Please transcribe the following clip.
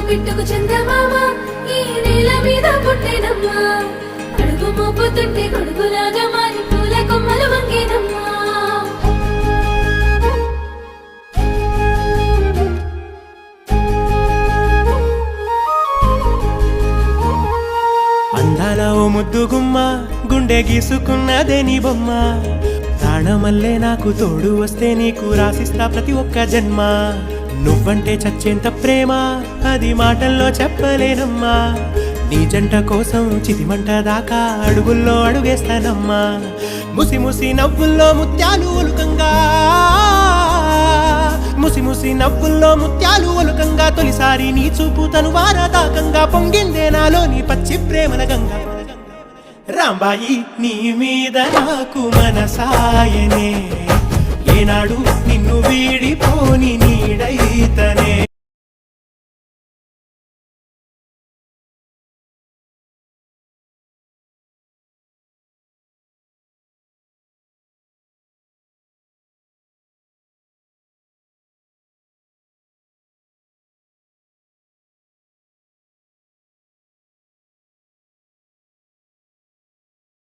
బిట్టుకు చందమామ ఈ నేల మీద పుట్టేనమ్మా అడుగు మోపుతుంటే కొడుకులాగా మారి పూల కొమ్మలు వంగేనమ్మా అందాల ఓ ముద్దు గుమ్మ గుండె గీసుకున్నదే నీ బొమ్మ ప్రాణమల్లే నాకు తోడు వస్తే నీకు రాసిస్తా ప్రతి ఒక్క జన్మ నువ్వంటే చచ్చేంత ప్రేమ అది మాటల్లో చెప్పలేనమ్మా నీ జంట కోసం చితిమంట దాకా అడుగుల్లో అడుగేస్తానమ్మా ముసి ముసి నవ్వుల్లో ముత్యాలు ఒలుకంగా ముసి ముసి నవ్వుల్లో ముత్యాలు ఒలుకంగా తొలిసారి నీ చూపు తను వారదాకంగా పొంగిందే నాలో నీ పచ్చి ప్రేమల గంగా రాంబాయి నీ మీద నాకు మనసాయనే ఏనాడు నిన్ను వీడిపోని నీడైతనే